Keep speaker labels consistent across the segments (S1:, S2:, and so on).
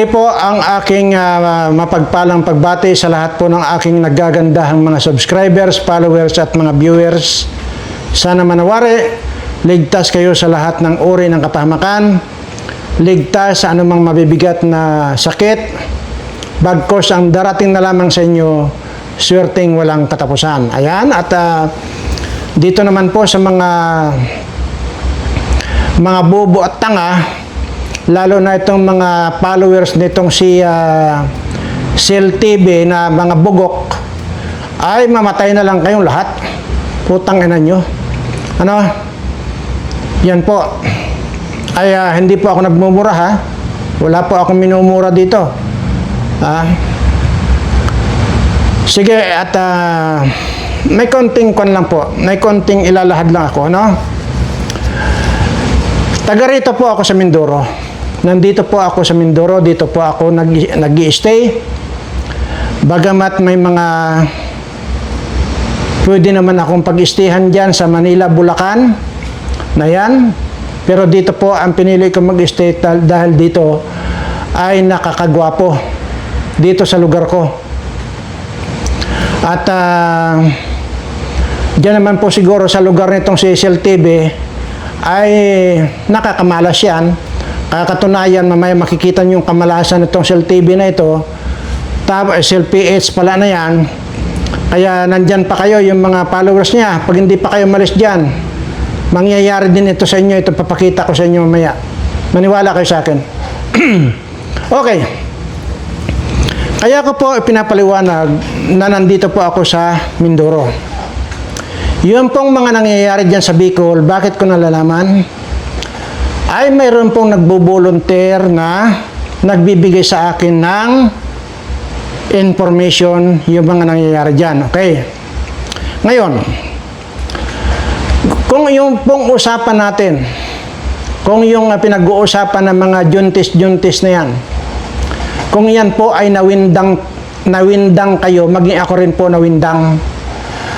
S1: Muli po ang aking mapagpalang pagbati sa lahat po ng aking naggagandahang mga subscribers, followers at mga viewers. Sana manawari, ligtas kayo sa lahat ng uri ng kapahamakan, ligtas sa anumang mabibigat na sakit, bagkos ang darating na lamang sa inyo, swerteng walang katapusan. Ayan, at dito naman po sa mga bobo at tanga, lalo na itong mga followers nitong si Sel TV na mga bugok, ay mamatay na lang kayong lahat. Putang ina nyo. Ano? Yan po. Ay hindi po ako nagmumura, ha. Wala po akong minumura dito. Sige, at may konting kon lang po. May konting ilalahad lang ako, ano? Taga rito po ako sa Mindoro. Nandito po ako sa Mindoro, dito po ako nag-i-stay. Bagamat may mga pwede naman akong pag-istayhan dyan sa Manila, Bulacan, na yan. Pero dito po ang pinili ko mag-stay dahil dito ay nakakagwapo dito sa lugar ko. At dyan naman po siguro sa lugar nitong si Sel TV ay nakakamalas yan. Katunayan, mamaya makikita nyo yung kamalasan itong Sel TV na ito. Sel PH pala na yan. Kaya nandyan pa kayo yung mga followers niya. Pag hindi pa kayo malis dyan, mangyayari din ito sa inyo. Ito papakita ko sa inyo mamaya. Maniwala kayo sa akin. Okay. Kaya ko po ipinapaliwanag na nandito po ako sa Mindoro. Yun pong mga nangyayari dyan sa Bicol, bakit ko nalalaman? Ay mayroon pong nagbo-volunteer na nagbibigay sa akin ng information yung mga nangyayari dyan. Okay. Ngayon, kung yung pong usapan natin, kung yung pinag-uusapan ng mga juntis na yan, kung yan po ay nawindang kayo, maging ako rin po nawindang.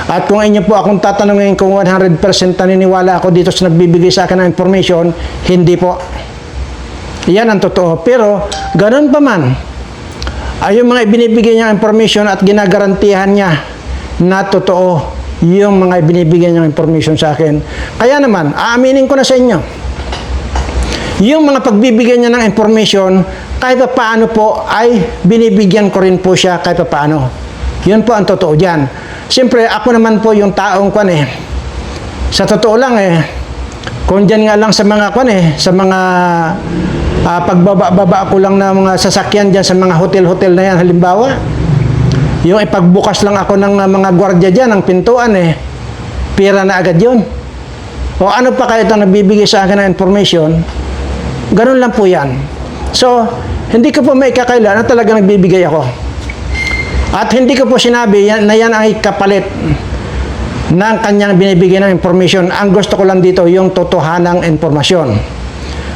S1: At kung inyo po akong tatanungin kung 100% naniniwala ako dito sa nagbibigay sa akin ng information, hindi po. Yan ang totoo. Pero, ganun pa man, ay yung mga ibinibigay niya information at ginagarantihan niya na totoo yung mga ibinibigay niya information sa akin. Kaya naman, aaminin ko na sa inyo, yung mga pagbibigay niya ng information, kahit pa paano po ay binibigyan ko rin po siya kahit pa paano. Yun po ang totoo dyan. Siyempre, ako naman po yung taong sa totoo lang kung dyan nga lang sa mga sa mga pagbaba ko lang na mga sasakyan dyan sa mga hotel-hotel na yan, halimbawa, yung ipagbukas lang ako ng mga gwardiya dyan, ng pintuan pira na agad yun. O ano pa kayo itong nagbibigay sa akin ng information, ganun lang po yan. So, hindi ko po may kakaila na talaga nagbibigay ako. At hindi ko po sinabi na yan ay kapalit ng kanyang binibigay ng information. Ang gusto ko lang dito yung totohanang informasyon.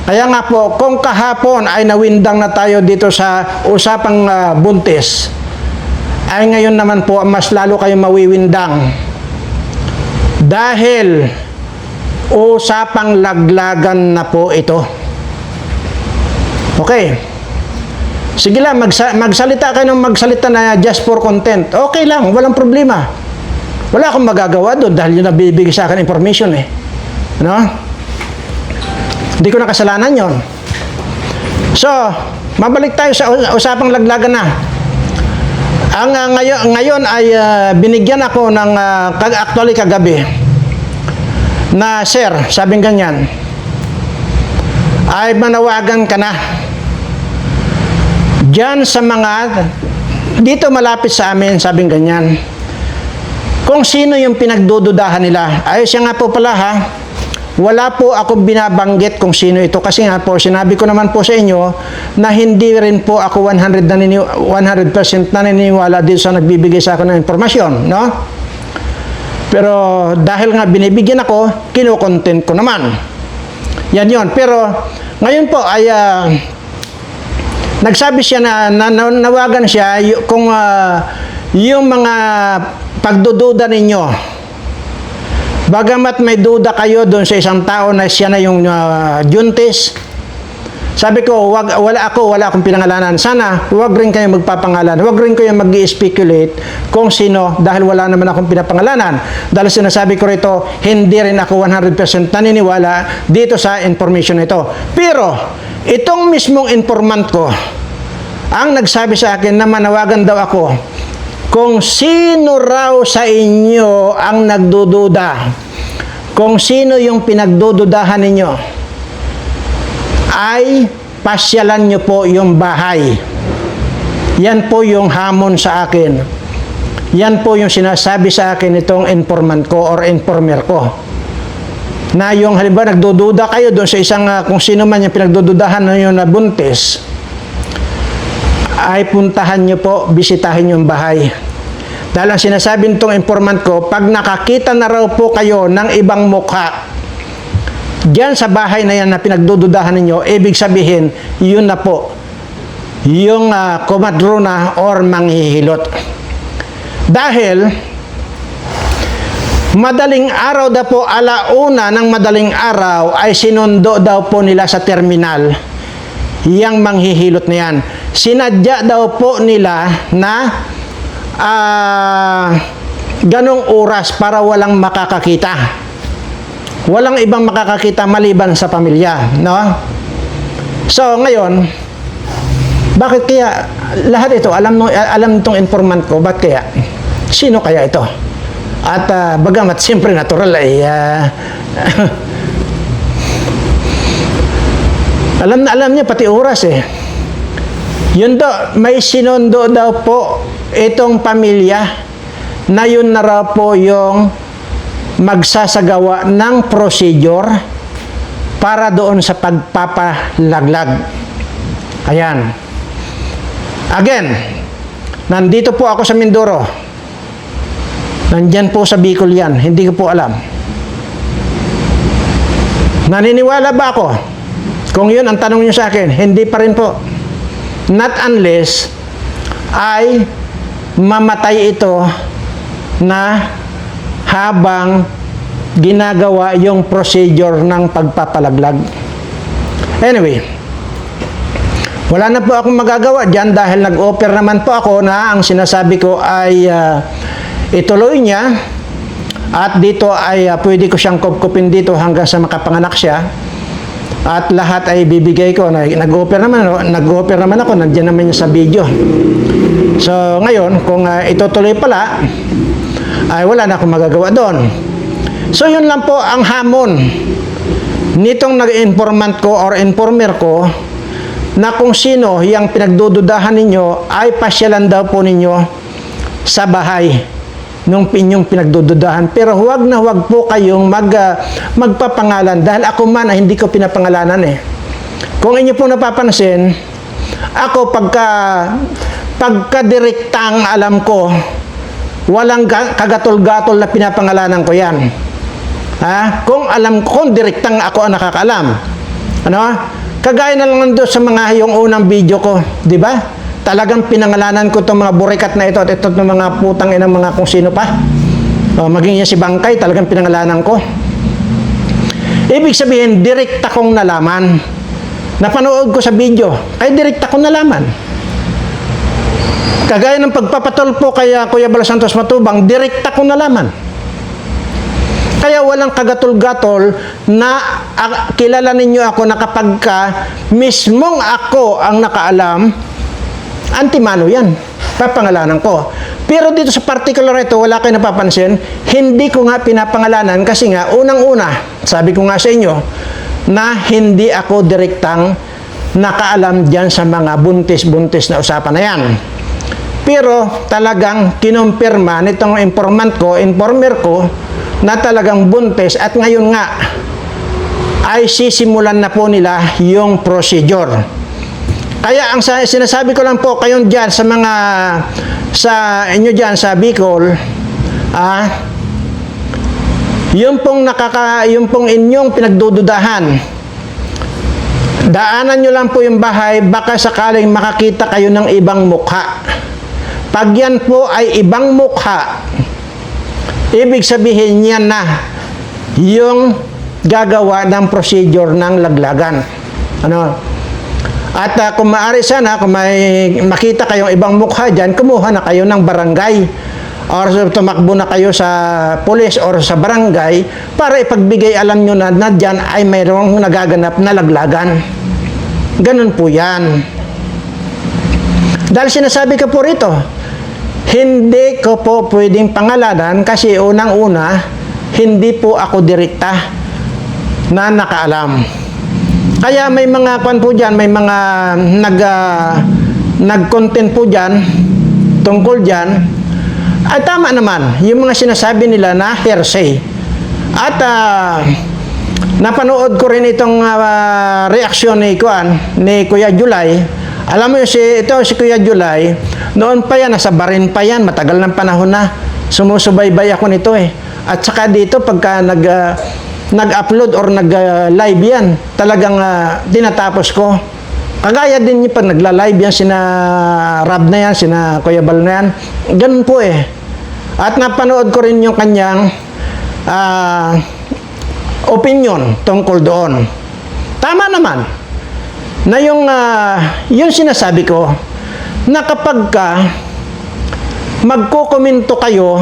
S1: Kaya nga po, kung kahapon ay nawindang na tayo dito sa usapang buntis, ay ngayon naman po mas lalo kayong mawiwindang. Dahil usapang laglagan na po ito. Okay. Sige lang, magsalita kayo ng magsalita na just for content. Okay lang, walang problema. Wala akong magagawa doon dahil yung nabibigay sa akin information Ano? Hindi ko nakasalanan yon. So, mabalik tayo sa usapang laglagan na. Ang ngayon ay binigyan ako ng actually kagabi na sir, sabing ganyan, ay manawagan ka na diyan sa mga dito malapit sa amin, sabing ganyan, kung sino yung pinagdududahan nila. Ay siya nga po pala, ha, wala po ako binabanggit kung sino ito kasi nga po sinabi ko naman po sa inyo na hindi rin po ako 100% naniniwala dito sa nagbibigay sa akin ng informasyon, no? Pero dahil nga binibigyan ako, kino-content ko naman. Yan yon. Pero ngayon po ay nagsabi siya na nawagan siya kung yung mga pagdududa ninyo, bagamat may duda kayo doon sa isang tao na siya na yung juntis, Sabi ko, wala akong pinangalanan. Sana, wag rin kayo magpapangalan. Wag rin kayo mag-i-speculate kung sino dahil wala naman akong pinapangalanan. Dahil sinasabi ko rito, hindi rin ako 100% naniniwala dito sa information ito. Pero, itong mismong informant ko, ang nagsabi sa akin na manawagan daw ako kung sino raw sa inyo ang nagdududa, kung sino yung pinagdududahan ninyo, ay pasyalan nyo po yung bahay. Yan po yung hamon sa akin. Yan po yung sinasabi sa akin itong informant ko or informer ko. Na yung halimbawa nagdududa kayo doon sa isang kung sino man yung pinagdududahan nyo na buntis, ay puntahan nyo po, bisitahin yung bahay. Dahil ang sinasabi nitong informant ko, pag nakakita na raw po kayo ng ibang mukha diyan sa bahay na yan na pinagdududahan ninyo, ibig sabihin, yun na po, yung komadrona or manghihilot. Dahil, madaling araw daw po, alauna ng madaling araw, ay sinundo daw po nila sa terminal, yang manghihilot na yan. Sinadya daw po nila na ganong oras para walang makakakita. Walang ibang makakakita maliban sa pamilya, no? So, ngayon, bakit kaya lahat ito, alam nitong informant ko, bakit kaya? Sino kaya ito? At bagamat siyempre natural ay alam niya pati oras eh. Yun daw, may sinundo daw po itong pamilya na yun na raw po yung magsasagawa ng procedure para doon sa pagpapalaglag. Ayan. Again, nandito po ako sa Mindoro. Nandyan po sa Bicol yan. Hindi ko po alam. Naniniwala ba ako? Kung yun ang tanong niyo sa akin, hindi pa rin po. Not unless ay mamatay ito na habang ginagawa yung procedure ng pagpapalaglag. Anyway, wala na po akong magagawa dyan dahil nag-offer naman po ako na ang sinasabi ko ay ituloy niya at dito ay pwede ko siyang kupkupin dito hanggang sa makapanganak siya at lahat ay bibigay ko. Nag-offer naman ako, nandiyan naman niya sa video. So ngayon, kung itutuloy pala, ay wala na akong magagawa doon. So yun lang po ang hamon nitong nag-informant ko or informer ko na kung sino yung pinagdududahan ninyo ay pasyalan daw po ninyo sa bahay nung inyong pinagdududahan. Pero huwag na huwag po kayong magpapangalan dahil ako man ay hindi ko pinapangalanan eh. Kung inyo po napapansin, ako pagka direktang alam ko, walang kagatol-gatol na pinapangalanan ko yan. Kung alam ko, kung direktang ako ang nakakaalam. Ano? Kagaya na lang doon sa mga yung unang video ko, di ba? Talagang pinangalanan ko itong mga burikat na ito at ito ng mga putang inang mga kung sino pa. Maging yan si Bangkay, talagang pinangalanan ko. Ibig sabihin, direkta kong nalaman. Napanood ko sa video, ay direkta kong nalaman. Kagaya ng pagpapatulpo kay Kuya Bala Santos Matubang, direkta kong nalaman. Kaya walang kagatol-gatol na kilala ninyo ako na kapag mismong ako ang nakaalam, antimano yan. Papangalanan ko. Pero dito sa particular ito, wala kayo napapansin, hindi ko nga pinapangalanan kasi nga, unang-una, sabi ko nga sa inyo, na hindi ako direktang nakaalam dyan sa mga buntis-buntis na usapan na yan. Pero talagang kinumpirma nitong informer ko na talagang buntis at ngayon nga ay sisimulan na po nila yung procedure. Kaya ang sinasabi ko lang po kayon dyan sa mga sa inyo dyan sa Bicol, yung pong inyong pinagdududahan, daanan nyo lang po yung bahay, baka sakaling makakita kayo ng ibang mukha. Pag yan po ay ibang mukha, ibig sabihin yan na yung gagawa ng procedure ng laglagan. Ano? At kung maaari sana, kung may makita kayong ibang mukha dyan, kumuha na kayo ng barangay or tumakbo na kayo sa pulis or sa barangay para ipagbigay alam nyo na dyan ay mayroong nagaganap na laglagan. Ganun po yan. Dahil sinasabi ko po rito, hindi ko po pwedeng pangalanan kasi unang-una, hindi po ako direkta na nakaalam. Kaya may mga kwan po dyan, may mga nag-content po dyan, tungkol dyan, ay tama naman, yung mga sinasabi nila na hearsay. At napanood ko rin itong reaksyon ni Kuya July. Alam mo si Kuya July, noon pa yan, nasa barin pa yan, matagal ng panahon na, sumusubaybay ako nito eh. At saka dito, pagka nag-upload or nag-live yan, talagang tinatapos ko. Kagaya din yung pag nagla-live yan, sina Rab na yan, sina Kuya Bal na yan, ganun po eh. At napanood ko rin yung kanyang opinion tungkol doon. Tama naman na yung sinasabi ko na kapag magkukomento kayo,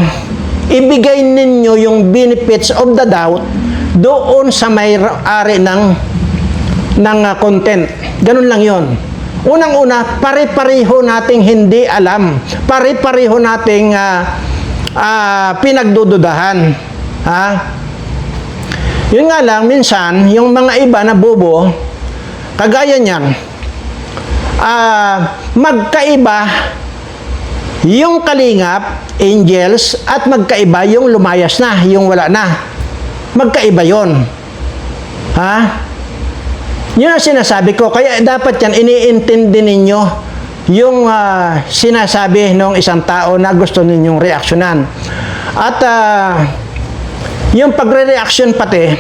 S1: ibigay ninyo yung benefits of the doubt doon sa may-ari ng content. Ganun lang yon. Unang-una, pare-pareho nating hindi alam. Pare-pareho nating pinagdududahan. Ha? Yun nga lang, minsan, yung mga iba na bobo, kagaya niyan, magkaiba yung kalingap, angels, at magkaiba yung lumayas na, yung wala na. Magkaiba yon. Ha? Yun ang sinasabi ko. Kaya dapat yan, iniintindi ninyo yung sinasabi ng isang tao na gusto ninyong reaksyonan. At yung pagre-reaction pati,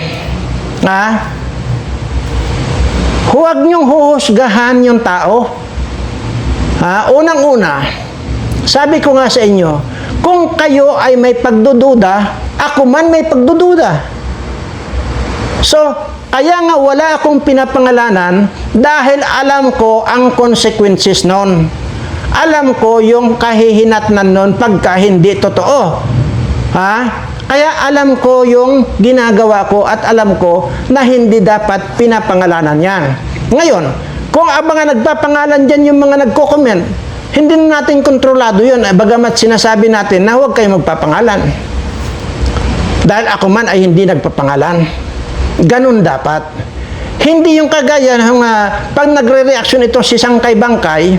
S1: huwag niyong huhusgahan yung tao. Unang-una, sabi ko nga sa inyo, kung kayo ay may pagdududa, ako man may pagdududa. So, kaya nga wala akong pinapangalanan dahil alam ko ang consequences nun. Alam ko yung kahihinatnan nun pagka hindi totoo. Kaya alam ko yung ginagawa ko at alam ko na hindi dapat pinapangalanan yan. Ngayon, kung abangan nagpapangalan dyan yung mga nagko-comment, hindi na natin kontrolado yun. Bagamat sinasabi natin na huwag kayo magpapangalan. Dahil ako man ay hindi nagpapangalan. Ganun dapat. Hindi yung kagaya ng pag nagre-reaction itong si Sangkay Bangkay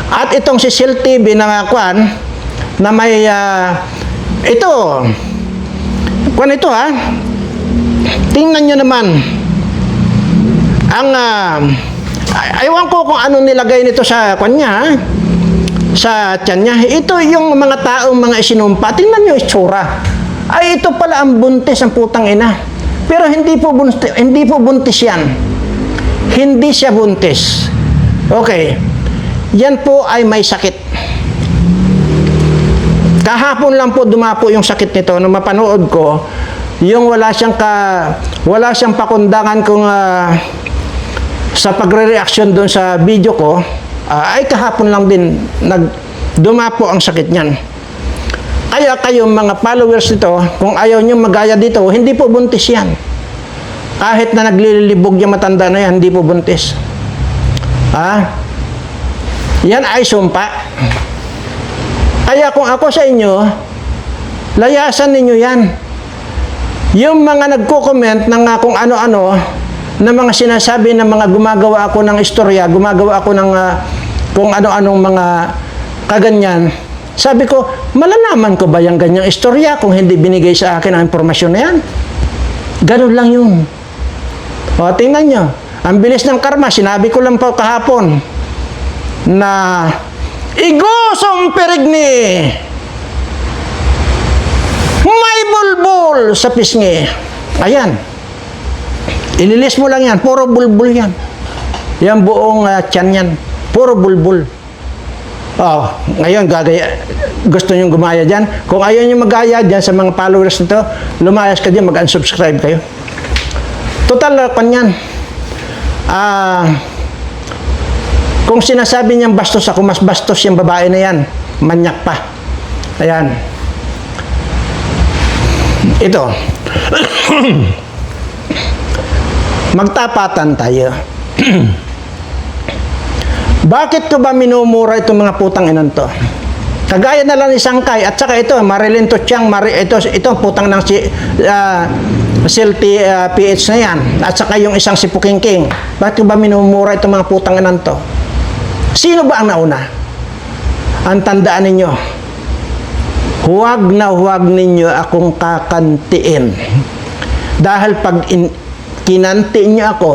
S1: at itong si Sil TV na na may ito tingnan nyo naman ang ewan ko kung ano nilagay nito sa niya, sa tiyan niya. Ito yung mga taong mga isinumpa. Tingnan nyo itsura. Ay, ito pala ang buntis, ang putang ina. Pero hindi po buntis yan. Hindi siya buntis. Okay. Yan po ay may sakit. Kahapon lang po dumapo yung sakit nito. Nung mapanood ko, yung wala siyang pakundangan kung sa pagre-reaction doon sa video ko, ay kahapon lang din dumapo ang sakit niyan. Kaya kayong mga followers nito, kung ayaw nyo magaya dito, hindi po buntis yan. Kahit na naglilibog yung matanda na yan, hindi po buntis. Yan ay sumpa. Kaya kung ako sa inyo, layasan ninyo yan. Yung mga nagko-comment ng kung ano-ano, na mga sinasabi na mga gumagawa ako ng istorya, gumagawa ako ng kung ano-anong mga kaganyan, sabi ko, malalaman ko ba yung ganyang istorya kung hindi binigay sa akin ang impormasyon na yan? Ganun lang yun. O, tingnan nyo. Ang bilis ng karma. Sinabi ko lang po kahapon na igosong perigni may bulbul sa pisngi. Ayan. Ililis mo lang yan. Puro bulbul yan. Yan buong tiyan yan. Puro bulbul. Ngayon, gusto nyo gumaya dyan? Kung ayaw nyo magaya dyan sa mga followers nito, lumayas ka dyan, mag-unsubscribe kayo. Total, kanyan. Kung sinasabi niyang bastos ako, mas bastos yung babae na yan. Manyak pa. Ayan. Ito. Magtapatan tayo. Bakit ko ba minumura itong mga putang inan to? Kagaya na lang ni Sangkay at saka ito, Marilyn Totiang, ito putang ng Silty PH na yan. At saka yung isang si Pukingking. Bakit ko ba minumura itong mga putang inan to? Sino ba ang nauna? Ang tandaan ninyo, huwag na huwag ninyo akong kakantiin. Dahil pag kinanti niyo ako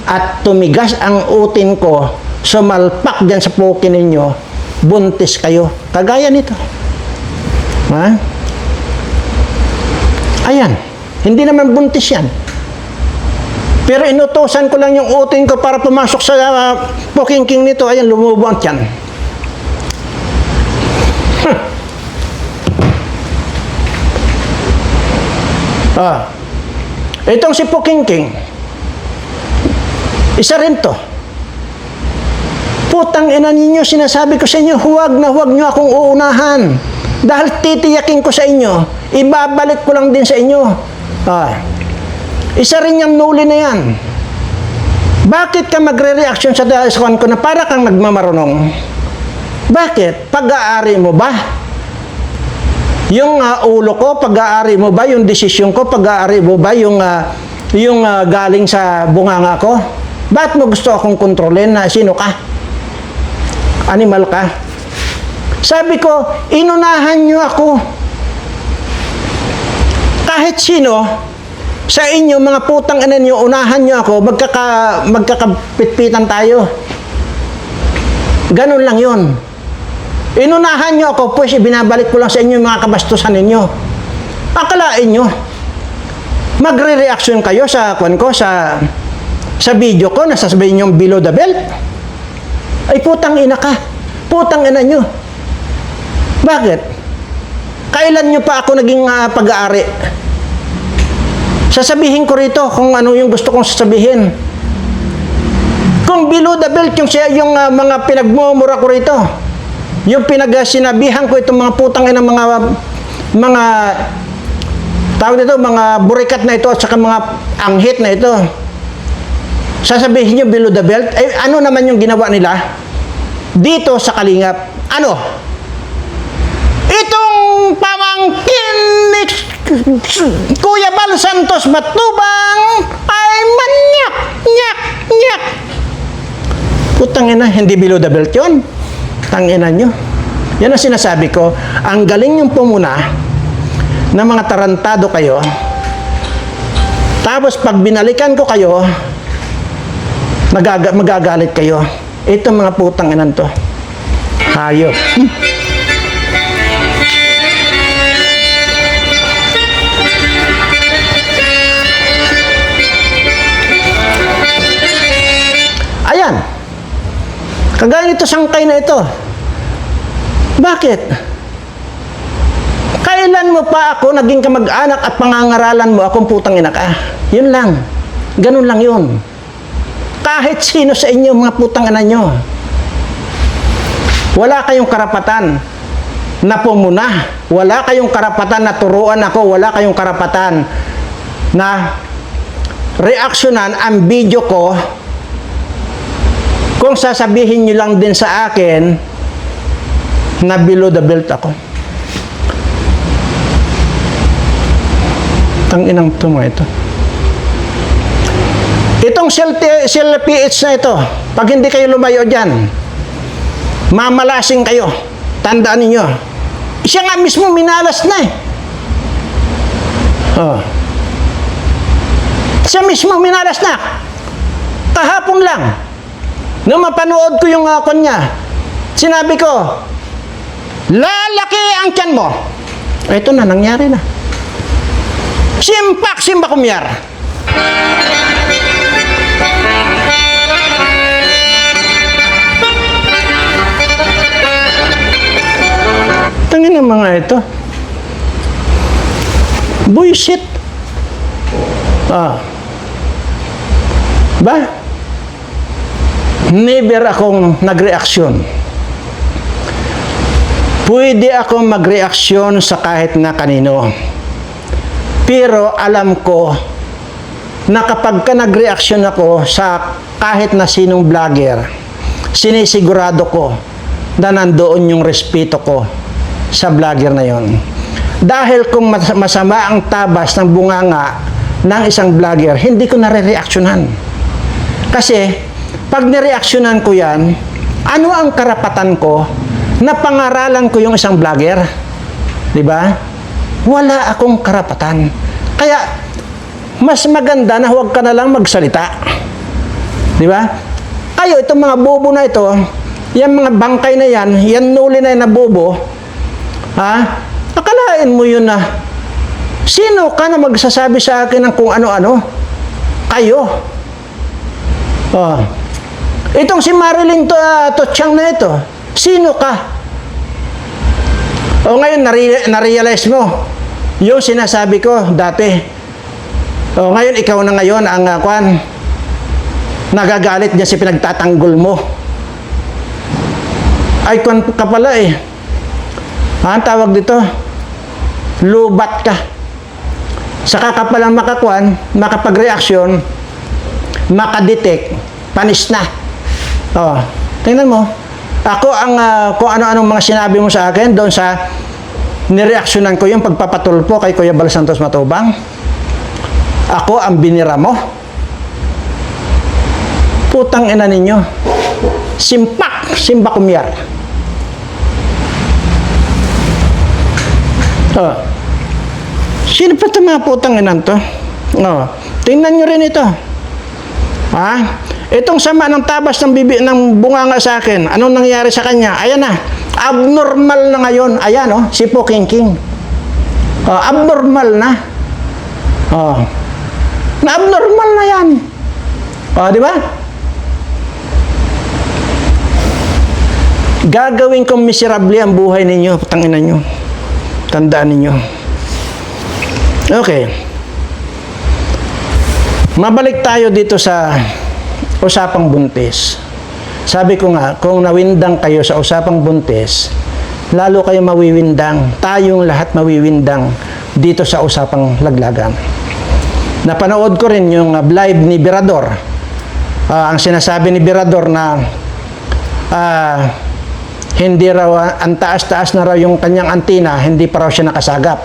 S1: at tumigas ang utin ko, sumalpak dyan sa pukin ninyo, buntis kayo. Kagaya nito. Ha? Ayan. Hindi naman buntis yan. Pero inutosan ko lang yung utin ko para pumasok sa pukingking nito. Ayan, lumubo ang tiyan. Itong si Pukingking, isa rin to. Putang ina ninyo, sinasabi ko sa inyo, huwag na huwag nyo akong uunahan. Dahil titiyakin ko sa inyo, ibabalik ko lang din sa inyo. Isa rin yung nuli na yan. Bakit ka magre-reaction sa daswan ko na para kang nagmamarunong? Bakit? Pag-aari mo ba? Yung ulo ko, pag-aari mo ba? Yung desisyon ko, pag-aari mo ba? Yung galing sa bunganga ko? Bakit mo gusto akong kontrolin na sino ka? Animal ka? Sabi ko, inunahan nyo ako. Kahit sino, sa inyo, mga putang ina nyo, unahan nyo ako, magkakapitpitan tayo. Ganun lang yun. Inunahan nyo ako, pues ibinabalik ko lang sa inyo yung mga kabastusan ninyo. Akalain nyo, magre-reaction kayo sa video ko, nasasabihin nyo below the belt. Ay putang ina ka, putang ina nyo. Bakit? Kailan nyo pa ako naging pag-aari? Sasabihin ko rito kung ano yung gusto kong sasabihin. Kung below the belt yung mga pinagmumura ko rito, yung sinabihan ko itong mga putang ina mga tawag dito, mga burikat na ito at saka mga anghit na ito. Sasabihin nyo below the belt, eh ano naman yung ginawa nila dito sa Kalingap? Ano? Itong pamangkin ni Kuya Bal Santos Matubang ay manyak, nyak, nyak. Putang ina, hindi below the belt yun. Tanginan nyo. Yan ang sinasabi ko. Ang galing yung pumuna na mga tarantado kayo. Tapos pag binalikan ko kayo, magagalit kayo. Ito mga putang inan to. Hayop. Ayan. Kagaya nito Sangkay na ito. Bakit? Kailan mo pa ako naging kamag-anak at pangangaralan mo akong putang ina ka? Yun lang. Ganun lang yun. Kahit sino sa inyo, mga putang ina nyo. Wala kayong karapatan na pumuna. Wala kayong karapatan na turuan ako. Wala kayong karapatan na reaksyonan ang video ko kung sasabihin nyo lang din sa akin na below the belt ako. Tanginang ito mga ito. Itong Cell PH na ito, pag hindi kayo lumayo dyan, mamalasing kayo. Tandaan ninyo. Siya nga mismo minalas na eh. Siya mismo minalas na. Kahapon lang. Nung mapanood ko yung kanya, sinabi ko, lalaki ang tiyan mo. Ito na, nangyari na. Simpak, simba kumyar. Tangin ang mga ito. Bullshit. Ba? never akong nagreaksyon. Pwede akong magreaksyon sa kahit na kanino. Pero alam ko na kapag ka nagreaksyon ako sa kahit na sinong vlogger, sinisigurado ko na nandoon yung respeto ko sa vlogger na yon. Dahil kung masama ang tabas ng bunganga ng isang vlogger, hindi ko nare-reaksyonan. Kasi, pag nireaksyonan ko yan, ano ang karapatan ko na pangaralan ko yung isang vlogger? Diba? Wala akong karapatan. Kaya, mas maganda na huwag ka na lang magsalita. Diba? Kayo, itong mga bobo na ito, yung mga bangkay na yan nuli na yan na bobo, ha? Akalain mo yun na, sino ka na magsasabi sa akin ng kung ano-ano? Kayo. Oh. Itong si Marilyn Totiang na ito, sino ka? O ngayon, na-realize mo, yung sinasabi ko dati. O ngayon, ikaw na ngayon ang nagagalit niya si pinagtatanggol mo. Ay, ka pala eh. Ang tawag dito, lubat ka. Saka ka palang makapag-reaksyon, makadetect, panis na. Oh, tingnan mo. Ako ang kung ano-anong mga sinabi mo sa akin doon sa nireaksyonan ko yung pagpapatulpo kay Kuya Bal Santos Matubang. Ako ang binira mo. Putang ina ninyo. Simba kumyar. Oh. Sino pa ito mga putang inan to? Oh. Tingnan nyo rin ito. Ha? Itong sama ng tabas ng bunganga sa akin. Anong nangyari sa kanya? Ayan na. Abnormal na ngayon. Ayan, oh. Si Po King King. Oh, abnormal na. Oh. Na abnormal na yan. Oh, di ba? Gagawin kong miserable ang buhay ninyo. Putangina nyo. Tandaan ninyo. Okay. Mabalik tayo dito sa usapang buntis. Sabi ko nga, kung nawindang kayo sa usapang buntis, lalo kayo mawiwindang. Tayong lahat mawiwindang dito sa usapang laglagan. Napanood ko rin yung live ni Birador. Ang sinasabi ni Birador na hindi raw, ang taas-taas na raw yung kanyang antina, hindi pa raw siya nakasagap.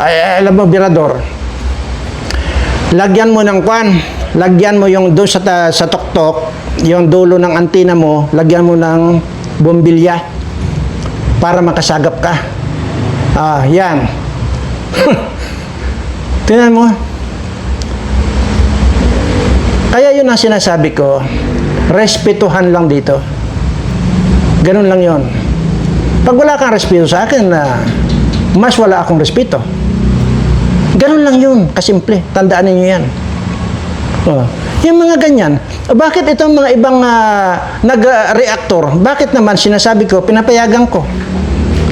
S1: Alam mo, Birador, lagyan mo ng lagyan mo yung doon sa tuktok, yung dulo ng antina mo, lagyan mo ng bombilya para makasagap ka. Yan. Tingnan mo. Kaya yun ang sinasabi ko, respetuhan lang dito. Ganun lang yon. Pag wala kang respeto sa akin, mas wala akong respeto. Ganun lang yun, kasimple. Tandaan niyo yan. Yung mga ganyan, bakit itong mga ibang nag-reactor, bakit naman sinasabi ko, pinapayagan ko?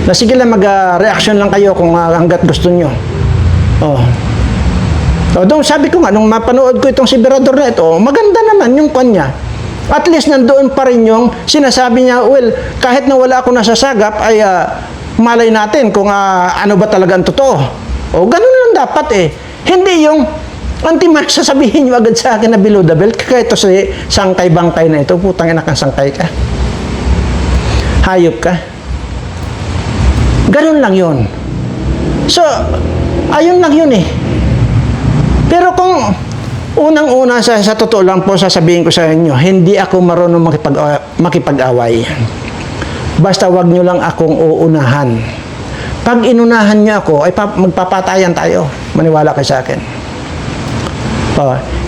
S1: Na sige lang, mag-reaction lang kayo kung hanggat gusto nyo. Doon sabi ko nga, nung mapanood ko itong si Birador na ito, maganda naman yung kanya. At least nandoon pa rin yung sinasabi niya, well, kahit na wala ako nasasagap, ay malay natin kung ano ba talagang totoo. Ganun lang dapat eh. Hindi yung sasabihin nyo agad sa akin na below the belt, kaya ito si sangkay-bangkay na ito, putang ina kang sangkay ka. Hayop ka. Ganun lang yun. So, ayun lang yun eh. Pero kung unang-una sa totoo lang po, sasabihin ko sa inyo, hindi ako marunong makipag-away. Basta wag nyo lang akong uunahan. Pag inunahan nyo ako, ay magpapatayan tayo. Maniwala kayo sa akin.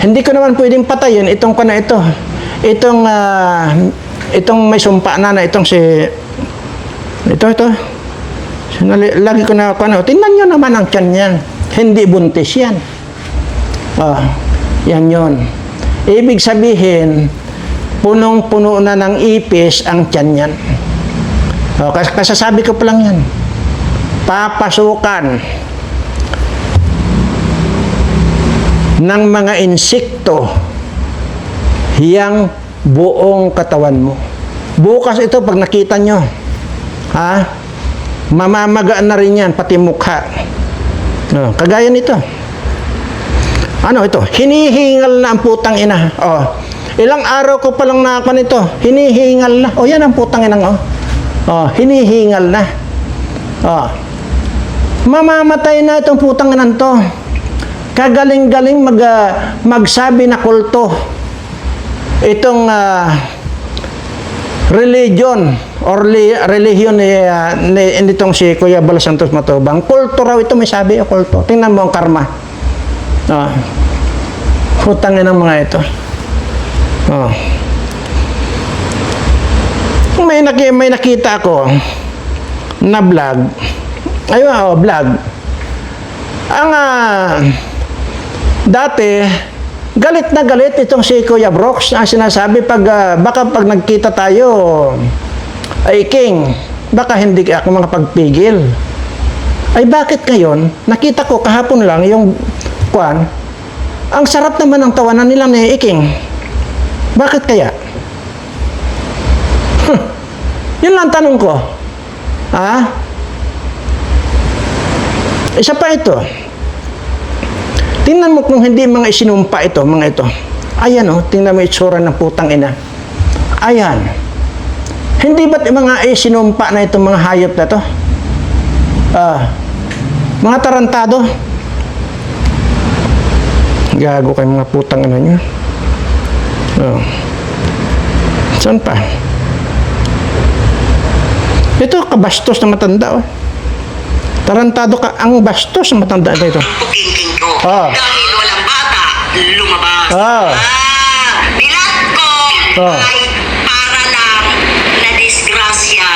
S1: Hindi ko naman pwedeng patayin itong kana ito. Itong may sumpa na itong si ito. Lagi ko na tingnan nyo naman ang tiyan yan. Hindi buntis yan. Yan yun. Ibig sabihin, punong-puno na ng ipis ang tiyan yan. Kasasabi ko pa lang yan. Papasukan ng mga insekto yang buong katawan mo. Bukas ito, pag nakita nyo, mamamagaan na rin yan, pati mukha. Kagaya nito. Ano ito? Hinihingal na ang putang ina. Ilang araw ko palang nakapan ito. Hinihingal na. Yan ang putang ina. Hinihingal na. Mamamatay na itong putang ina to. Kagaling-galing magsabi na kulto. Itong religion or religion nitong si Kuya Bal Santos Matubang. Kulto raw ito, may sabi o kulto. Tingnan mo ang karma. Putang ina mga ito. May nakita ako na vlog. Vlog. Ang dati galit na galit itong si Kuya Brooks ang sinasabi baka pag nagkita tayo ay king, baka hindi ako makapagpigil. Ay bakit ngayon? Nakita ko kahapon lang yung ang sarap naman ng tawanan nila ni Iking. Bakit kaya? Yun lang tanong ko. Isa pa ito. Tingnan mo kung hindi mga isinumpa ito, mga ito. Ayan tingnan mo itsura ng putang ina. Ayan. Hindi ba't mga isinumpa na itong mga hayop na to? Mga tarantado. Gago kayo mga putang ina nyo. Saan pa? Ito, kabastos na matanda, Tarantado ka, ang bastos na matanda ito.
S2: King ko. Dahil walang bata, lumabas. Nilat ko ay para lang na disgrasya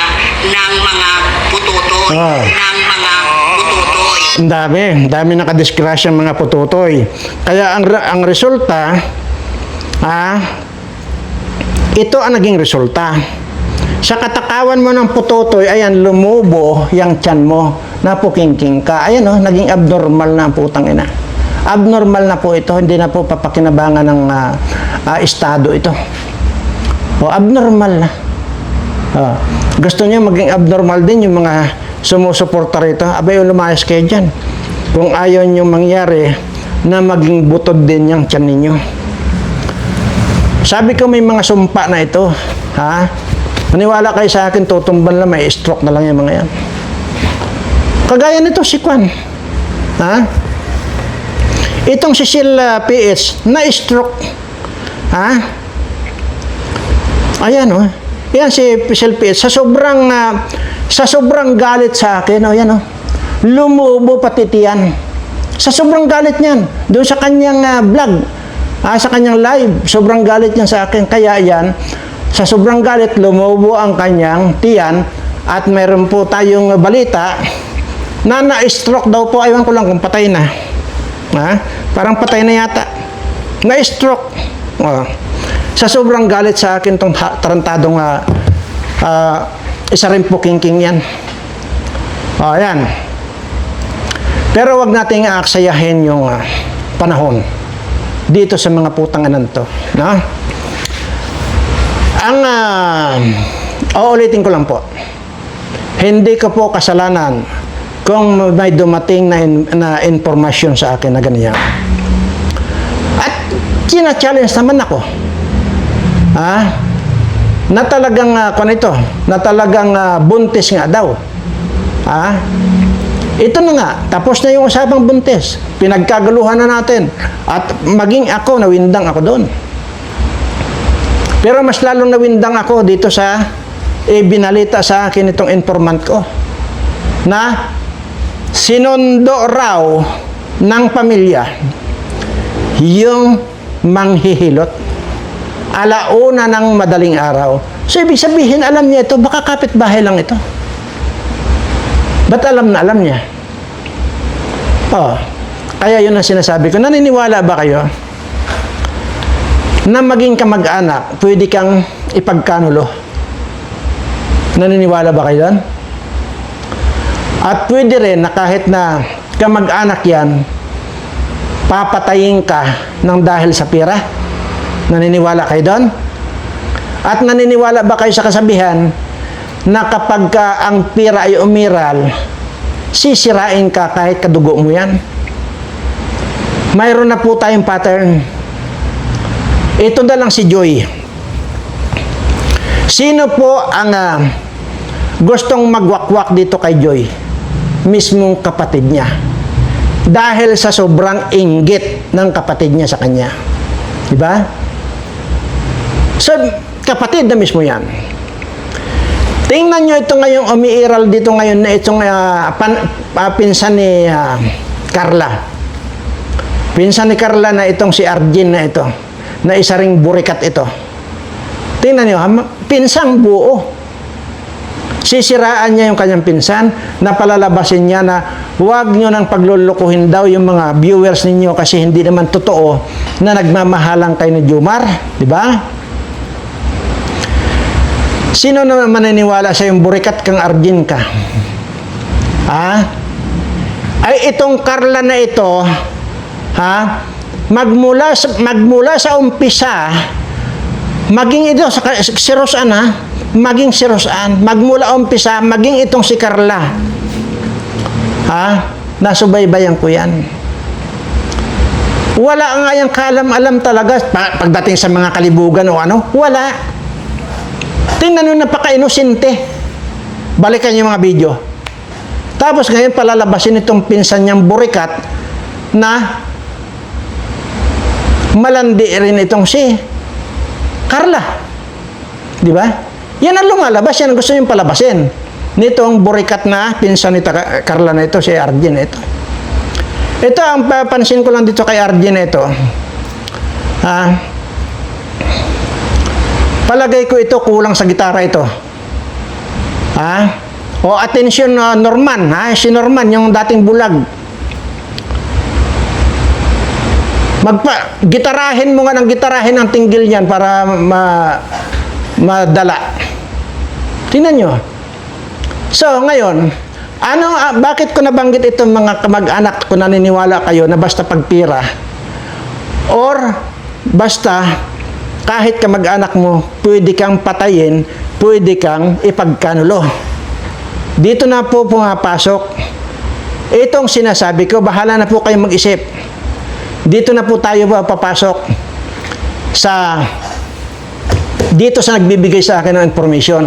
S2: ng mga pututoy.
S1: Ang dami nakadisgrasya ng mga pututoy. Kaya ang resulta, ito ang naging resulta. Sa katakawan mo ng pututoy, ayan, lumubo yung tiyan mo, napukingking ka. Ayan naging abnormal na ang putang ina. Abnormal na po ito, hindi na po papakinabangan ng estado ito. Abnormal na. Gusto niyo maging abnormal din yung mga sumusuporta rito. Abay, lumayas kayo dyan. Kung ayaw niyo mangyari na maging butod din yung tiyan ninyo. Sabi ko may mga sumpa na ito. Maniwala kayo sa akin, tutumban lang, may stroke na lang yung mga yan. Kagaya nito, si Kwan. Itong si Sil PH, na-stroke. Ayan, Yan si Sil PH. Sa sobrang galit sa akin, lumubo pati tiyan. Sa sobrang galit niyan, doon sa kanyang vlog, sa kanyang live, sobrang galit niyan sa akin. Kaya yan, sa sobrang galit, lumubo ang kanyang tiyan at meron po tayong balita na na-stroke daw po. Aywan ko lang kung patay na. Parang patay na yata. Na-stroke. Sa sobrang galit sa akin itong tarantadong isa rin po king yan. Ayan. Pero wag nating aaksayahin yung panahon dito sa mga putang anan to. Uulitin ko lang po. Hindi ko po kasalanan kung may dumating na informasyon sa akin na ganyan. At challenge naman ako. Na talagang na talagang buntis nga daw. Ito na nga, tapos na yung usapang buntis. Pinagkagaluhan na natin. At maging ako, nawindang ako doon. Pero mas lalong nawindang ako dito sa binalita sa akin itong informant ko na sinundo raw ng pamilya yung manghihilot alauna ng madaling araw. So ibig sabihin, alam niya ito, baka kapitbahay lang ito. Ba't alam niya? Kaya yun ang sinasabi ko. Naniniwala ba kayo na maging kamag-anak, pwede kang ipagkanulo? Naniniwala ba kayo doon? At pwede rin na kahit na kamag-anak yan, papatayin ka ng dahil sa pera? Naniniwala kayo doon? At naniniwala ba kayo sa kasabihan na kapag ang pira ay umiral, sisirain ka kahit kadugo mo yan? Mayroon na po tayong pattern. Ito na lang si Joy. Sino po ang gustong magwakwak dito kay Joy? Mismong kapatid niya. Dahil sa sobrang inggit ng kapatid niya sa kanya. Diba? So, kapatid na mismo yan. Tingnan nyo ito ngayong umiiral dito ngayon na itong pinsan ni Carla. Pinsan ni Carla na itong si Arjen na ito. Na isa ring burikat ito. Tingnan nyo, pinsang buo. Sisiraan niya yung kanyang pinsan, na palalabasin niya na huwag nyo nang paglulukuhin daw yung mga viewers ninyo kasi hindi naman totoo na nagmamahalang kayo ni Jomar. Diba? Sino naman maniniwala sa yung burikat kang Arjen ka? Ay itong Carla na ito, magmula sa umpisa, maging ito si Rosan, maging si Rosan, magmula umpisa, maging itong si Carla. Nasubaybayan ko yan. Wala nga yung kalam-alam talaga pagdating sa mga kalibugan o ano, wala. Tingnan nyo, napaka-inosente. Balikan yung mga video. Tapos ngayon palalabasin itong pinsan niyang burikat na malandi rin itong si Carla. Di ba? Yan ang lumalabas, yan ang gusto niyong palabasin. Nitong burikat na pinsan ni Carla na ito, si Arjen na ito. Ito, ang papansin ko lang dito kay Arjen na ito. Palagay ko ito kulang sa gitara ito. O attention Norman, si Norman, yung dating bulag. Gitarahin mo nga ng gitarahin ang tinggil niyan para madala. Tingnan nyo. So, ngayon, bakit ko nabanggit itong mga kamag-anak ko, naniniwala kayo na basta pagpira or basta kahit kamag-anak mo, pwede kang patayin, pwede kang ipagkanulo. Dito na po pumapasok. Itong sinasabi ko, bahala na po kayong mag-isip. Dito na po tayo papasok dito sa nagbibigay sa akin ng information.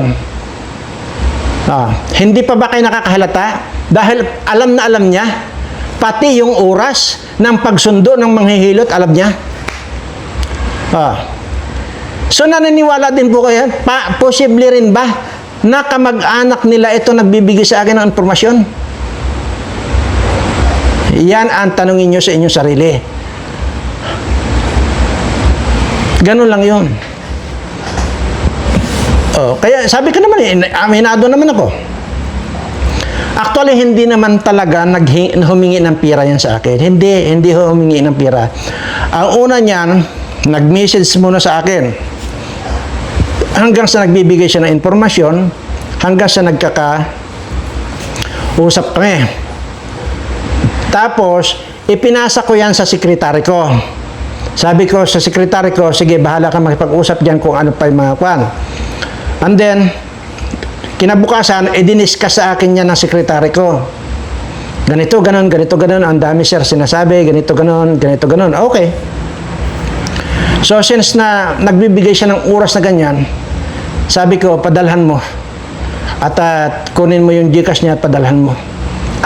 S1: Hindi pa ba kayo nakakahalata? Dahil alam na alam niya, pati yung oras ng pagsundo ng manghihilot, alam niya. So naniniwala din po kayo, posible rin ba na kamag-anak nila ito nagbibigay sa akin ng informasyon? Yan ang tanungin nyo sa inyong sarili. Ganun lang yun. Kaya sabi ko naman, aminado naman ako. Actually, hindi naman talaga humingi ng pira yan sa akin. Hindi humingi ng pira. Ang una niyan, nag-message muna sa akin. Hanggang sa nagbibigay siya ng informasyon, hanggang sa nagkaka-usap kami. Tapos, ipinasa ko yan sa sekretary ko. Sabi ko sa sekretary ko, sige, bahala ka makipag-usap dyan kung ano pa yung mga kwan. And then, kinabukasan, diniscuss sa akin yan ng sekretary ko. Ganito, ganon, ang dami sir sinasabi, ganito, ganon. Okay. So, since na nagbibigay siya ng oras na ganyan, sabi ko, padalhan mo. At kunin mo yung Gcash niya at padalhan mo.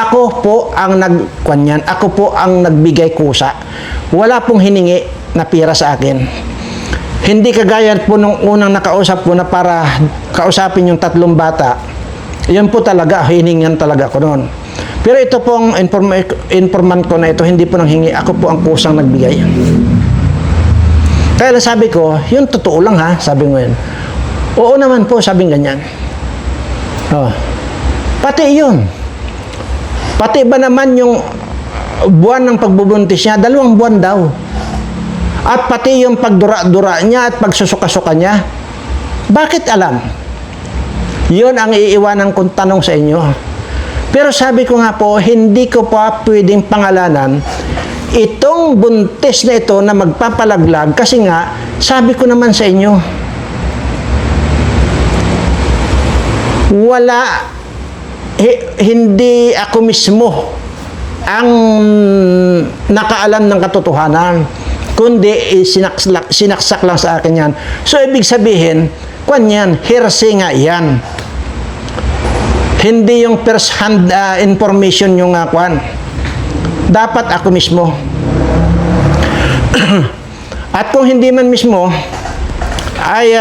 S1: Ako po ang nagkwanyan. Ako po ang nagbigay kusa. Wala pong hiningi na pira sa akin. Hindi kagaya po nung unang nakausap ko na para kausapin yung 3 bata. Yan po talaga, hiningan talaga ko noon. Pero ito pong informant ko na ito, hindi po nang hingi. Ako po ang kusang nagbigay. Kaya sabi ko, yun totoo lang ha, sabi mo yun. Oo naman po, sabing ganyan. Pati yun. Pati ba naman yung buwan ng pagbubuntis niya, 2 buwan daw. At pati yung pagdura-dura niya at pagsusuka-suka niya. Bakit alam? Yun ang iiwanan kong tanong sa inyo. Pero sabi ko nga po, hindi ko pa pwedeng pangalanan itong buntis na ito na magpapalaglag, kasi nga, sabi ko naman sa inyo, hindi ako mismo ang nakaalam ng katotohanan, kundi sinaksak lang sa akin yan. So, ibig sabihin, hearsay nga yan. Hindi yung first hand information yung dapat ako mismo. At kung hindi man mismo, ay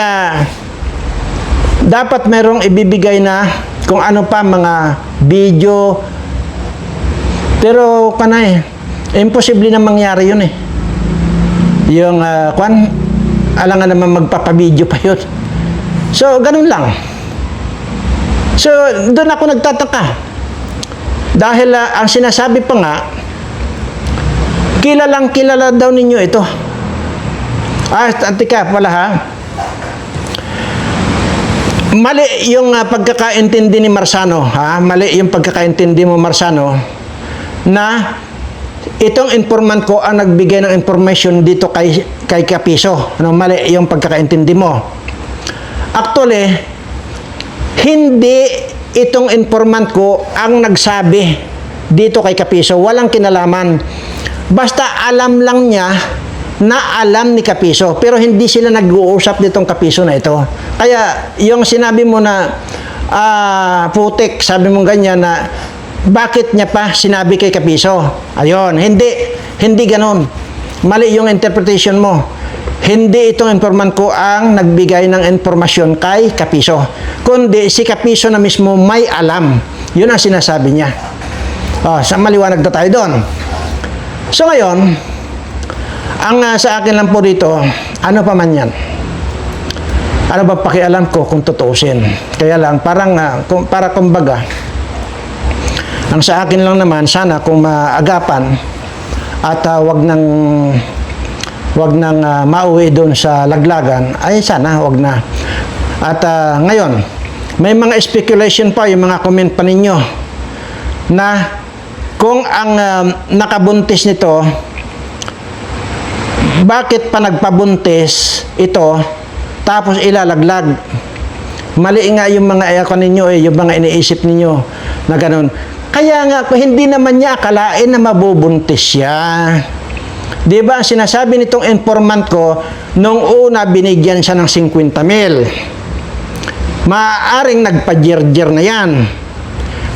S1: dapat merong ibibigay na kung ano pa mga video. Pero imposible na mangyari yun eh. Yung alangan naman magpapabideo pa yun. So, ganun lang. So, doon ako nagtataka. Dahil ang sinasabi pa nga, kilala daw ninyo ito. Tika pala ha. Mali yung pagkakaintindi ni Marzano, ha? Mali yung pagkakaintindi mo, Marzano, na itong informant ko ang nagbigay ng information dito kay Kapiso. Mali yung pagkakaintindi mo. Actually, hindi itong informant ko ang nagsabi dito kay Kapiso. Walang kinalaman. Basta alam lang niya na alam ni Kapiso, pero hindi sila nag-uusap nitong Kapiso na ito. Kaya yung sinabi mo na putik, sabi mo ganyan na bakit niya pa sinabi kay Kapiso? Ayun, hindi ganun. Mali yung interpretation mo. Hindi itong informant ko ang nagbigay ng informasyon kay Kapiso, kundi si Kapiso na mismo may alam. Yun ang sinasabi niya. Sa maliwanag na tayo doon. So ngayon, ang sa akin lang po dito, ano pa man yan, ano ba pakialam ko kung tutuusin? Kaya lang, para kumbaga, ang sa akin lang naman, sana kung maagapan at wag nang mauwi doon sa laglagan, ay sana wag na. At ngayon, may mga speculation pa, yung mga comment pa ninyo, na kung ang nakabuntis nito, bakit pa nagpabuntis ito tapos ilalaglag? Mali nga yung mga ninyo yung mga iniisip ninyo na ganun. Kaya nga, hindi naman niya akalain na mabubuntis siya. Di ba, ang sinasabi nitong informant ko, nung una binigyan siya ng 50,000. Maaaring nagpa-jerjer na yan.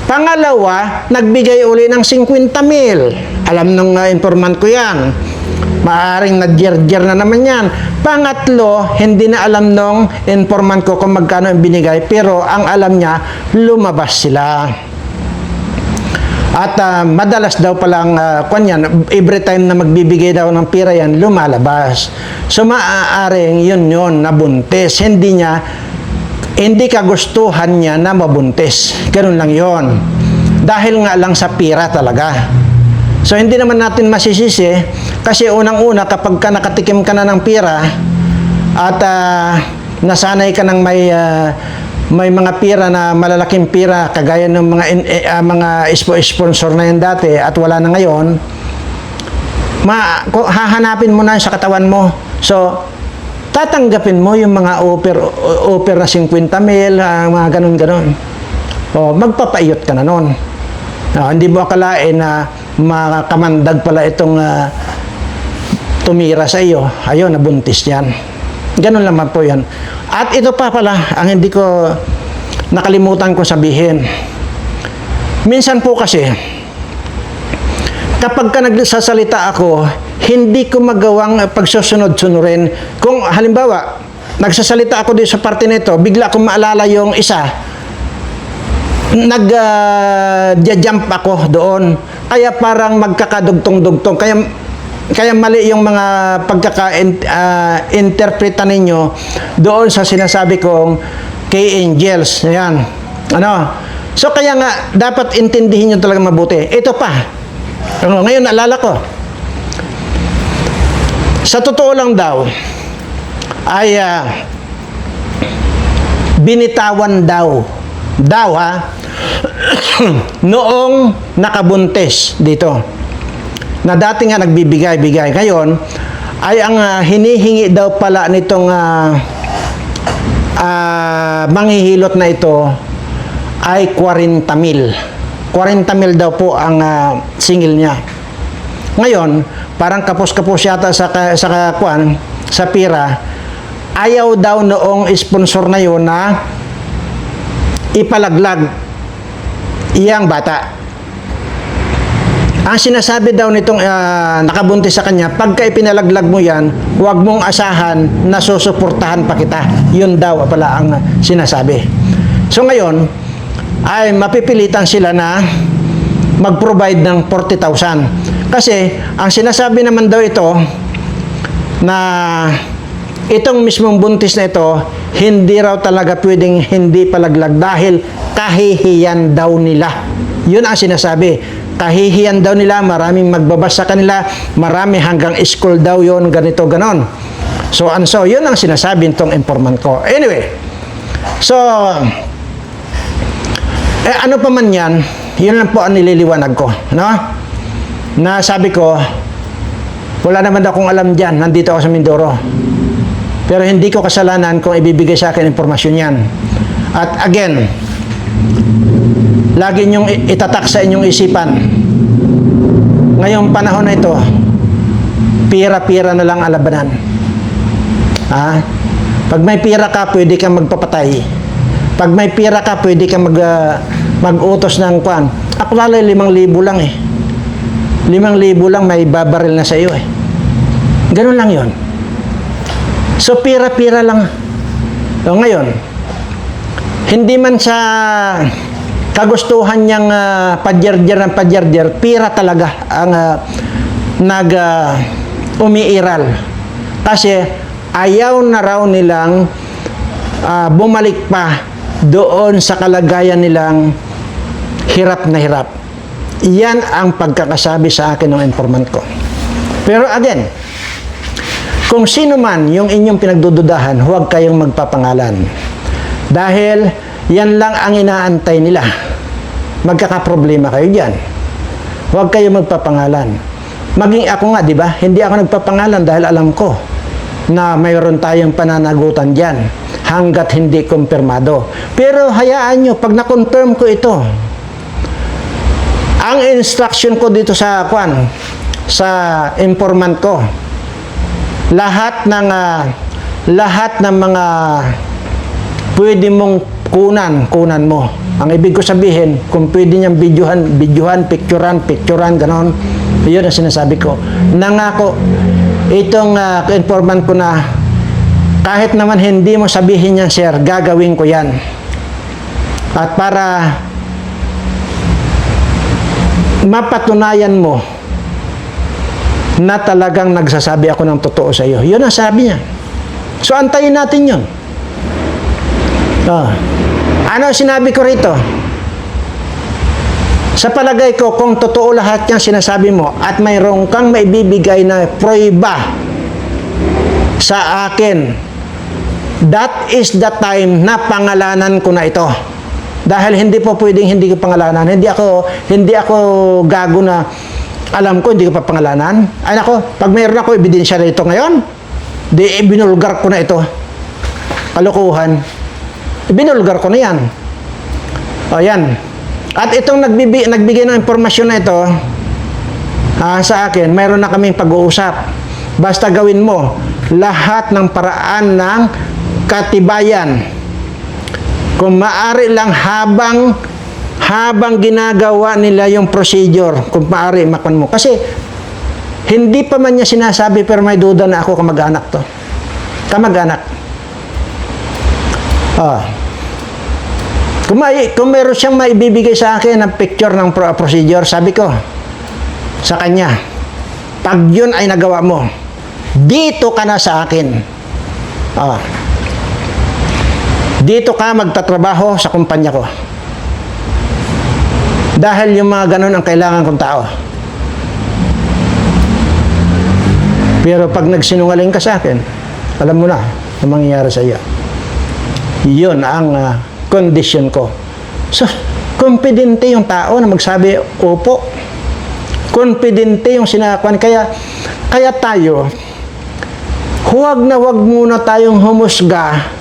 S1: Pangalawa, nagbigay uli ng 50,000. Alam nung informant ko yan. Maaaring nagjerjer na naman yan. Pangatlo, hindi na alam nung informant ko kung magkano ang binigay, pero ang alam niya, lumabas sila. At madalas daw palang every time na magbibigay daw ng pira yan, lumalabas. So maaaring yun nabuntis. Hindi kagustuhan niya na mabuntis. Ganun lang yon. Dahil nga lang sa pira talaga. So hindi naman natin masisisi, kasi unang-una kapag ka nakatikim ka na ng pira at nasanay ka ng may mga pira na malalaking pira kagaya ng mga sponsor na yan dati at wala na ngayon, hahanapin mo na sa katawan mo. So tatanggapin mo yung mga offer na 50,000, mga ganun-ganun. Magpapaiyot ka na nun. Hindi mo akalain na makamandag pala itong tumira sa iyo. Ayun, nabuntis yan. Ganun naman po yan. At ito pa pala, ang hindi ko nakalimutan ko sabihin. Minsan po kasi, kapag ka nagsasalita ako, hindi ko magawang pagsusunod-sunurin. Kung halimbawa, nagsasalita ako dito sa parte nito, bigla akong maalala yung isa, nag-jump ako doon. Kaya parang magkakadugtong-dugtong. Kaya mali yung mga pagkaka-interpreta ninyo doon sa sinasabi kong kay angels. Ayan. So kaya nga, dapat intindihin nyo talaga mabuti. Ito pa. Ngayon, naalala ko. Sa totoo lang daw, ay binitawan daw ha, noong nakabuntis dito. na dati nga nagbibigay-bigay. Ngayon, ay ang hinihingi daw pala nitong manghihilot na ito ay 40,000. 40,000 daw po ang singil niya. Ngayon, parang kapos-kapos yata sa pira, ayaw daw noong sponsor na yun na ipalaglag iyang bata. Ang sinasabi daw nitong nakabuntis sa kanya, pagka ipinalaglag mo yan, huwag mong asahan na susuportahan pa kita. Yun daw pala ang sinasabi. So ngayon, ay mapipilitan sila na mag-provide ng 40,000. Kasi, ang sinasabi naman daw ito, na itong mismong buntis na ito, hindi raw talaga pwedeng hindi palaglag dahil kahihiyan daw nila. Yun ang sinasabi. Kahihiyan daw nila, maraming magbabas sa kanila, marami hanggang school daw yun, ganito, ganon. So, yun ang sinasabi nitong informant ko. Anyway, so, ano pa man yan, yun lang po ang nililiwanag ko, no? Na sabi ko, wala naman akong alam dyan, nandito ako sa Mindoro. Pero hindi ko kasalanan kung ibibigay sa akin impormasyon yan. At again, lagi niyong itatak sa inyong isipan. Ngayong panahon na ito, pira-pira na lang alabanan. Pag may pira ka, pwede kang magpapatay. Pag may pira ka, pwede kang mag-utos ng kwan. Ako lalay 5,000 lang eh. 5,000 lang, may babaril na sa iyo eh. Ganun lang yon. So, pira-pira lang. So, ngayon, hindi man sa kagustuhan niyang padyer-padyer, pira talaga ang umiiral. Kasi ayaw na raw nilang bumalik pa doon sa kalagayan nilang hirap na hirap. Iyan ang pagkakasabi sa akin ng informant ko. Pero again, kung sino man yung inyong pinagdududahan, huwag kayong magpapangalan. Dahil yan lang ang inaantay nila. Magkakaproblema kayo dyan. Huwag kayong magpapangalan. Maging ako nga, di ba? Hindi ako nagpapangalan dahil alam ko na mayroon tayong pananagutan dyan hanggat hindi kumpirmado. Pero hayaan nyo, pag na-confirm ko ito, ang instruction ko dito sa informant ko, lahat ng mga pwede mong kunan mo. Ang ibig ko sabihin, kung pwede niyang videohan, picturean, ganon, yun ang sinasabi ko. Nangako, itong informant ko na kahit naman hindi mo sabihin yan, sir, gagawin ko yan. At para mapatunayan mo na talagang nagsasabi ako ng totoo sa iyo. Yun ang sabi niya. So, antayin natin yun. Ano sinabi ko rito? Sa palagay ko, kung totoo lahat yung sinasabi mo at mayroon kang maibibigay na prueba sa akin, that is the time na pangalanan ko na ito. Dahil hindi po pwedeng hindi ko pangalanan. Hindi ako gago na alam ko, hindi ko pa pangalanan. Ay nako, pag mayroon ako ebidensya na ito ngayon, di binulgar ko na ito. Kalokohan. Binulgar ko na yan. O yan. At itong nagbigay ng impormasyon na ito sa akin, mayroon na kaming pag-uusap. Basta gawin mo lahat ng paraan ng katibayan. Kung maaari lang habang ginagawa nila yung procedure, kung maaari makon mo. Kasi hindi pa man niya sinasabi pero may duda na ako kamag-anak to. Kamag-anak. Kung meron siyang maibibigay sa akin ng picture ng procedure, sabi ko sa kanya, pag yun ay nagawa mo, dito ka na sa akin. Dito ka magtatrabaho sa kumpanya ko. Dahil yung mga ganun ang kailangan kong tao. Pero pag nagsinungaling ka sa akin, alam mo na ang mangyayari sa iyo. Yun ang condition ko. So, kompidente yung tao na magsabi, opo, Confidente yung sinakapan. Kaya tayo, huwag muna tayong humusga.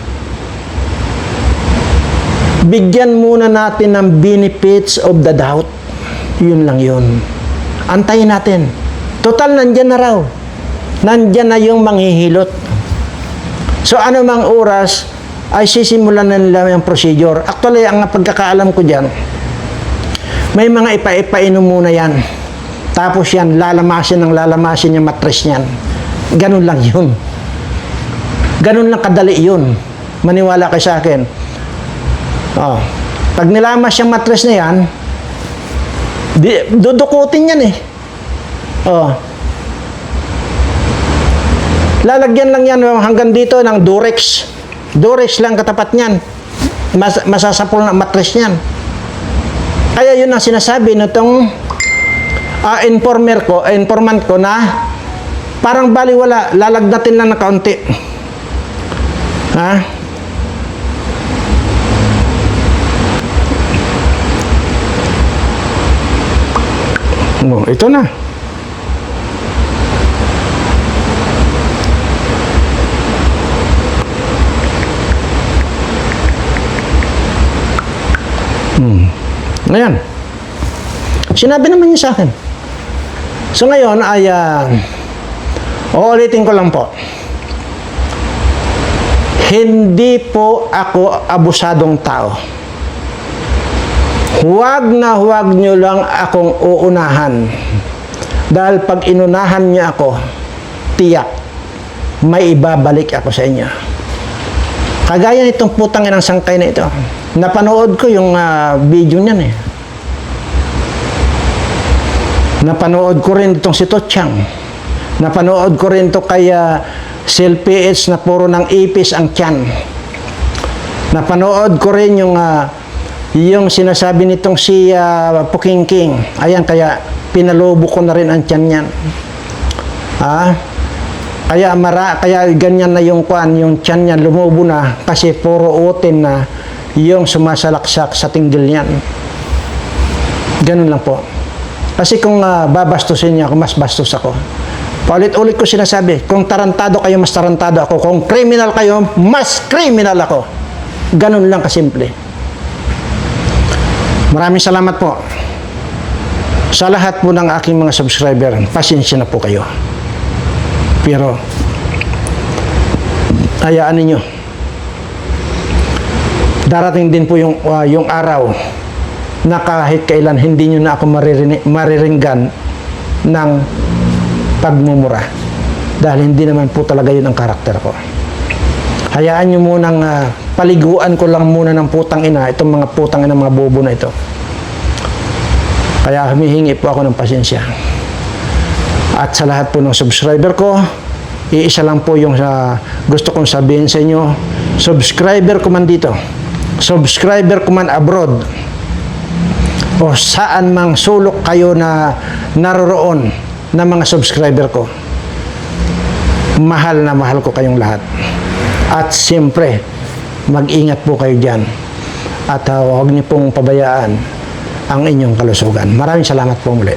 S1: Bigyan muna natin ng benefits of the doubt. Yun lang yun. Antayin natin. Total, nandyan na raw. Nandyan na yung manghihilot. So, ano mang oras, ay sisimulan na nila yung procedure. Actually, ang pagkakaalam ko dyan, may mga ipainom muna yan. Tapos yan, lalamasin yung mattress niyan. Ganun lang yun. Ganun lang kadali yun. Maniwala kayo sa akin. Oh. Pag nilamas yung mattress na yan, dudukutin yan eh. Oh. Lalagyan lang yan hanggang dito ng Durex. Durex lang katapat niyan. Masasapol na mattress niyan. Kaya yun ang sinasabi nitong informant ko na parang baliwala, lalagdatin lang na kaunti. Ha? No, ito na. Ngayon, sinabi naman niya sa akin. So ngayon ay, uulitin ko lang po. Hindi po ako abusadong tao. Huwag nyo lang akong uunahan. Dahil pag inunahan niyo ako, tiyak, may ibabalik ako sa inyo. Kagaya nitong putang inang sangkay na ito. Napanood ko yung video niyan eh. Napanood ko rin itong si Tochang. Napanood ko rin ito kay Sil PH na puro ng ipis ang tiyan. Napanood ko rin yung sinasabi nitong si Pukingking. Ayan, kaya pinalobo ko na rin ang tiyan niyan. Kaya ganyan na yung tiyan niya lumubo na kasi puro utin na yung sumasalaksak sa tinggil niyan. Ganun lang po. Kasi kung babastusin niya ako, mas bastos ako. Paulit-ulit ko sinasabi, kung tarantado kayo, mas tarantado ako. Kung criminal kayo, mas criminal ako. Ganun lang kasimple. Maraming salamat po. Sa lahat po ng aking mga subscriber, pasensya na po kayo. Pero, hayaan ninyo. Darating din po yung araw na kahit kailan hindi nyo na ako mariringgan ng pagmumura. Dahil hindi naman po talaga yun ang karakter ko. Hayaan nyo munang paliguan ko lang muna ng putang ina, itong mga putang ina, mga bobo na ito. Kaya humihingi po ako ng pasensya. At sa lahat po ng subscriber ko, iisa lang po yung gusto kong sabihin sa inyo. Subscriber ko man dito, subscriber ko man abroad, o saan mang sulok kayo na naroroon na mga subscriber ko, mahal na mahal ko kayong lahat. At siyempre, mag-ingat po kayo dyan. At huwag niyo pong pabayaan ang inyong kalusugan. Maraming salamat po muli.